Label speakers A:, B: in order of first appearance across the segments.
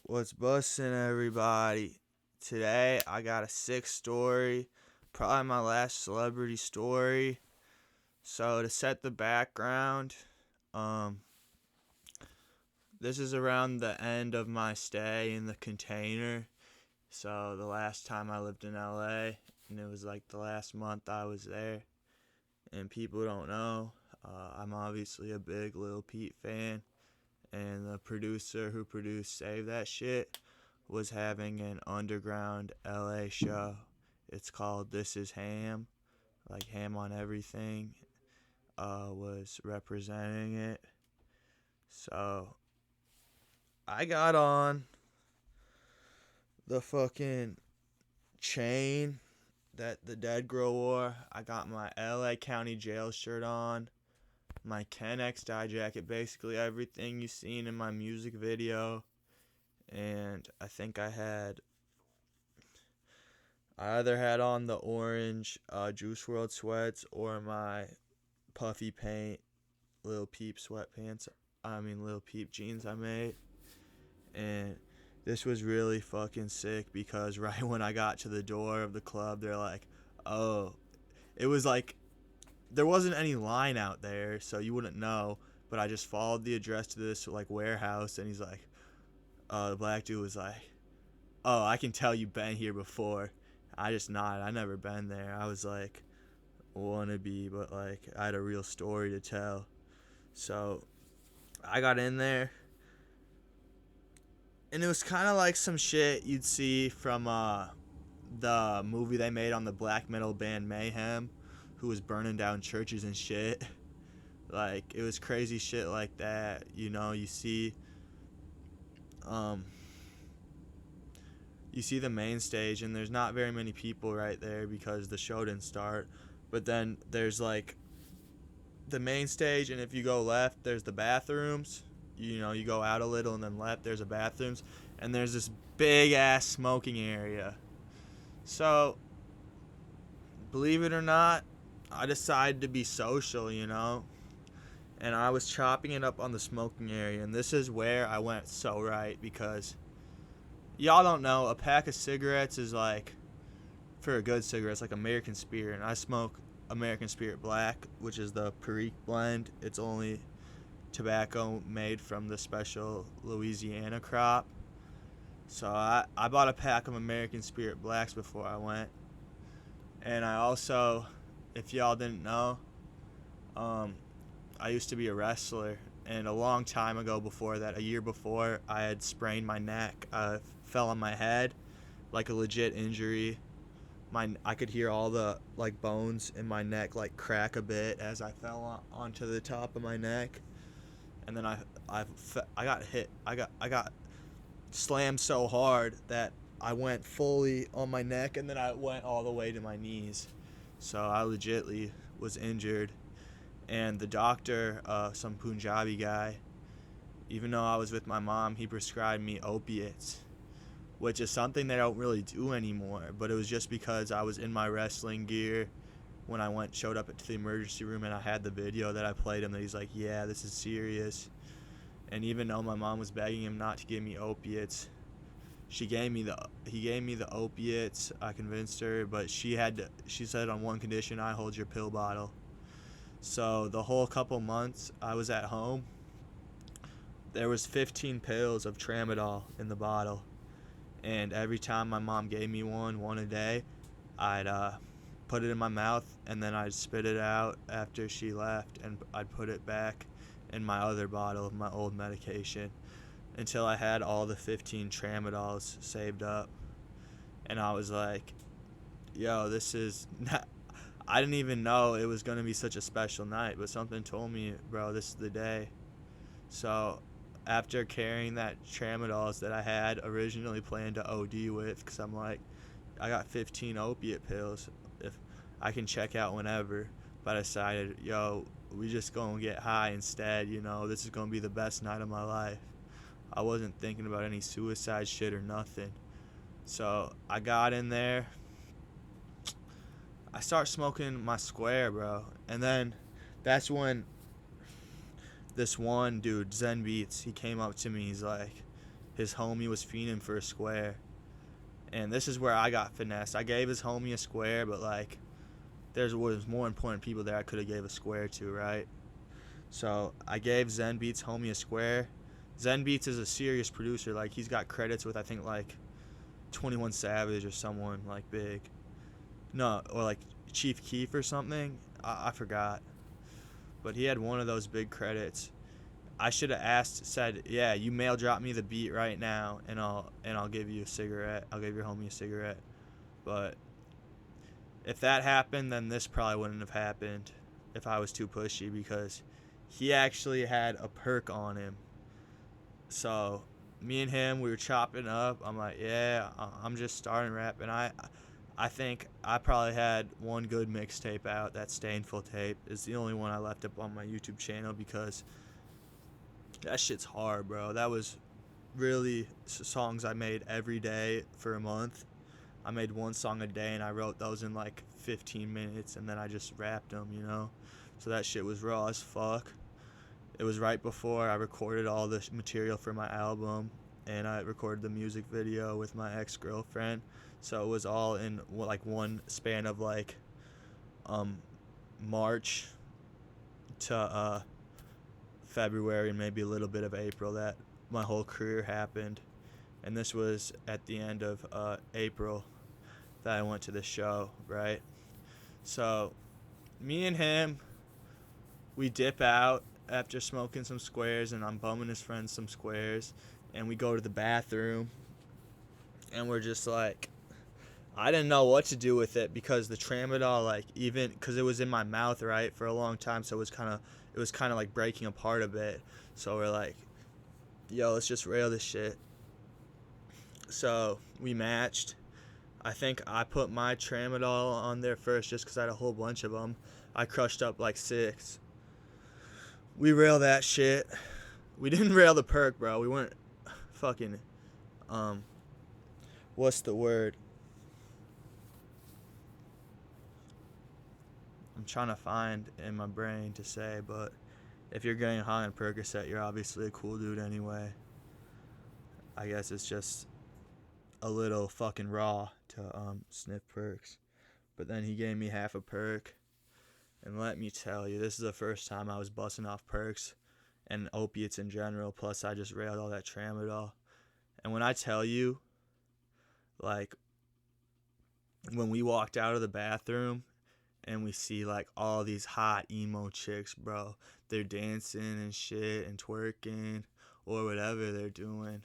A: What's bussin', everybody? Today I got a sick story, probably my last celebrity story. So to set the background, um, this is around the end of my stay in the container. So the last time I lived in LA, and it was like the last month I was there. And people don't know, I'm obviously a big Lil Peep fan, and the producer who produced Save That Shit was having an underground LA show. It's called This Is Ham, like Ham on Everything, was representing it. So I got on the fucking chain that the dead girl wore. I got my LA County Jail shirt on, my Ken X dye jacket, basically everything you seen in my music video. And I think I either had on the orange Juice World sweats or my puffy paint Lil Peep sweatpants. Lil Peep jeans I made. And this was really fucking sick because right when I got to the door of the club, they're like, oh, it was like there wasn't any line out there, so you wouldn't know. But I just followed the address to this like warehouse, and he's like, the black dude was like, oh, I can tell you've been here before. I just nodded. I never been there. I was like, wannabe, but like I had a real story to tell. So I got in there, and it was kind of like some shit you'd see from the movie they made on the black metal band Mayhem, who was burning down churches and shit. Like it was crazy shit like that. Um, you see the main stage, and there's not very many people right there because the show didn't start. But then there's like the main stage, and if you go left, there's the bathrooms. You go out a little and then left, there's the bathrooms, and there's this big ass smoking area. So, believe it or not, I decided to be social, and I was chopping it up on the smoking area, and this is where I went so right because y'all don't know, a pack of cigarettes is like, for a good cigarette, it's like American Spirit, and I smoke American Spirit Black, which is the Perique blend. It's only tobacco made from the special Louisiana crop. So I bought a pack of American Spirit Blacks before I went. And I also, if y'all didn't know, I used to be a wrestler. And a long time ago before that, a year before, I had sprained my neck. I fell on my head, like a legit injury. I could hear all the like bones in my neck like crack a bit as I fell onto the top of my neck, and then I got hit. I got slammed so hard that I went fully on my neck, and then I went all the way to my knees. So I legitly was injured, and the doctor, some Punjabi guy, even though I was with my mom, he prescribed me opiates, which is something they don't really do anymore. But it was just because I was in my wrestling gear when I showed up to the emergency room, and I had the video that I played him that he's like, yeah, this is serious. And even though my mom was begging him not to give me opiates, he gave me the opiates. I convinced her, but she said on one condition, I hold your pill bottle. So the whole couple months I was at home, there was 15 pills of tramadol in the bottle. And every time my mom gave me one a day, I'd put it in my mouth, and then I'd spit it out after she left, and I'd put it back in my other bottle of my old medication until I had all the 15 tramadols saved up. And I was like, yo, this is not, I didn't even know it was going to be such a special night, but something told me, bro, this is the day. So after carrying that tramadols that I had originally planned to OD with, because I'm like, I got 15 opiate pills, if I can check out whenever, but I decided, yo, we just gonna get high instead, this is gonna be the best night of my life. I wasn't thinking about any suicide shit or nothing. So I got in there, I start smoking my square, bro, and then that's when this one dude, Zen Beats, he came up to me, he's like, his homie was fiending for a square. And this is where I got finessed. I gave his homie a square, but like there was more important people there I could have gave a square to, right? So I gave Zen Beats homie a square. Zen Beats is a serious producer. Like he's got credits with I think like 21 Savage or someone like big. No, or like Chief Keef or something. I forgot. But he had one of those big credits. I should have said, yeah, you mail drop me the beat right now, and I'll give you a cigarette. I'll give your homie a cigarette. But if that happened, then this probably wouldn't have happened if I was too pushy, because he actually had a perk on him. So me and him, we were chopping up. I'm like, yeah, I'm just starting rap, and I think I probably had one good mixtape out. That Stainful tape is the only one I left up on my YouTube channel, because that shit's hard, bro. That was really songs I made every day for a month. I made one song a day, and I wrote those in like 15 minutes, and then I just rapped them, you know? So that shit was raw as fuck. It was right before I recorded all the material for my album, and I recorded the music video with my ex-girlfriend. So it was all in like one span of like March to February and maybe a little bit of April that my whole career happened. And this was at the end of April that I went to the show, right? So me and him, we dip out after smoking some squares, and I'm bumming his friends some squares, and we go to the bathroom, and we're just like, I didn't know what to do with it, because the tramadol, like, even because it was in my mouth, right, for a long time, so it was kind of like breaking apart a bit. So we're like, yo, let's just rail this shit. So we matched. I think I put my tramadol on there first just because I had a whole bunch of them. I crushed up like 6. We rail that shit. We didn't rail the perk, bro. We weren't fucking, what's the word? I'm trying to find in my brain to say, but if you're getting high on Percocet, you're obviously a cool dude anyway. I guess it's just a little fucking raw to sniff perks. But then he gave me half a perk, and let me tell you, this is the first time I was busting off perks and opiates in general, plus I just railed all that tramadol. And when I tell you, like, when we walked out of the bathroom and we see like all these hot emo chicks, bro, they're dancing and shit and twerking or whatever they're doing.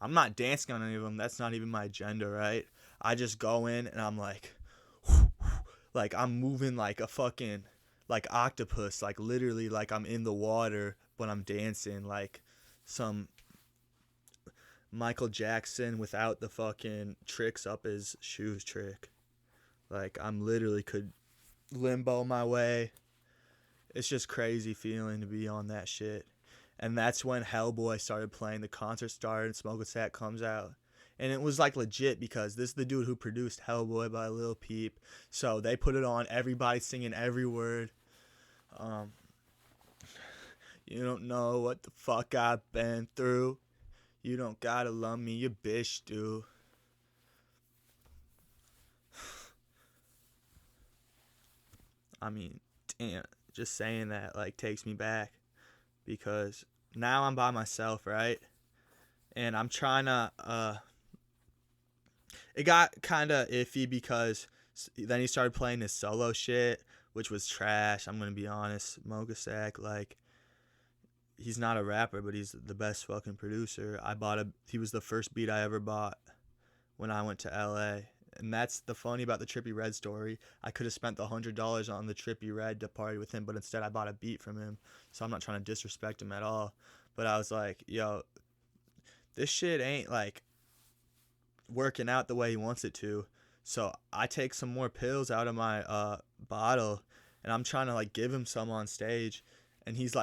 A: I'm not dancing on any of them. That's not even my agenda, right? I just go in and I'm like, like I'm moving like a fucking, like octopus, like literally like I'm in the water, but I'm dancing like some Michael Jackson without the fucking tricks up his shoes trick. Like I'm literally could limbo my way. It's just crazy feeling to be on that shit. And that's when Hellboy started playing. The concert started and Smoke a Sack comes out. And it was like legit, because this is the dude who produced Hellboy by Lil Peep. So they put it on, everybody singing every word. You don't know what the fuck I've been through. You don't gotta love me, you bitch do. I mean, damn, just saying that like takes me back, because now I'm by myself, right? And I'm trying to it got kind of iffy, because then he started playing his solo shit, which was trash. I'm gonna be honest. Mogasak, like, he's not a rapper, but he's the best fucking producer. He was the first beat I ever bought when I went to LA. And that's the funny about the Trippie Redd story. I could have spent the $100 on the Trippie Redd to party with him, but instead I bought a beat from him. So I'm not trying to disrespect him at all. But I was like, yo, this shit ain't like working out the way he wants it to. So I take some more pills out of my bottle, and I'm trying to like give him some on stage, and he's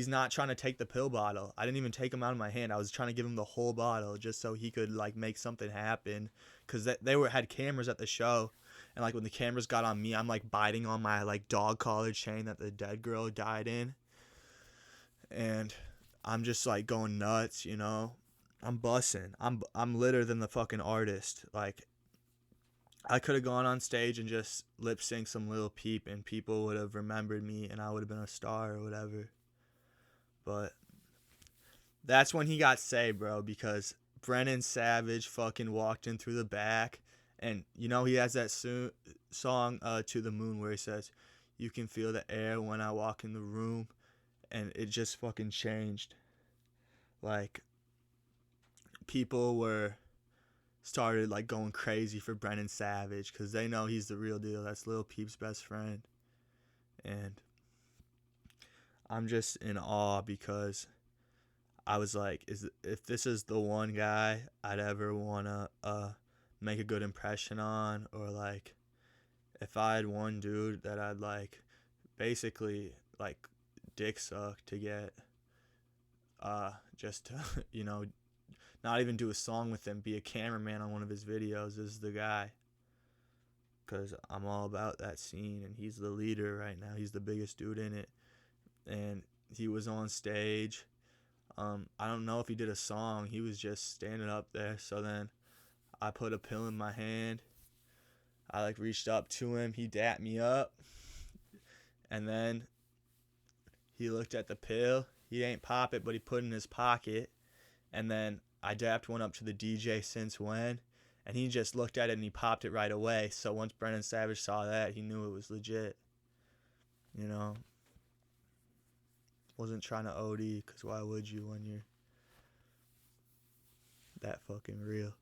A: not trying to take the pill bottle. I didn't even take him out of my hand. I was trying to give him the whole bottle just so he could like make something happen, because they had cameras at the show, and like when the cameras got on me, I'm like biting on my like dog collar chain that the dead girl died in, and I'm just like going nuts, you know. I'm bussing. I'm litter than the fucking artist. Like, I could have gone on stage and just lip sync some Lil Peep and people would have remembered me and I would have been a star or whatever. But that's when he got saved, bro, because Brennan Savage fucking walked in through the back. And you know he has that song To the Moon where he says, "You can feel the air when I walk in the room." And it just fucking changed. Like, people were started like going crazy for Brennan Savage because they know he's the real deal. That's Lil Peep's best friend. And I'm just in awe because I was like, if this is the one guy I'd ever want to make a good impression on, or like if I had one dude that I'd like basically like dick suck to get just to, you know, not even do a song with him, be a cameraman on one of his videos, is the guy. Because I'm all about that scene, and he's the leader right now. He's the biggest dude in it. And he was on stage. I don't know if he did a song. He was just standing up there. So then I put a pill in my hand. I like reached up to him. He dapped me up. And then he looked at the pill. He ain't pop it, but he put it in his pocket. And then I dapped one up to the DJ, Since When, and he just looked at it and he popped it right away. So once Brennan Savage saw that, he knew it was legit. You know, wasn't trying to OD, because why would you when you're that fucking real?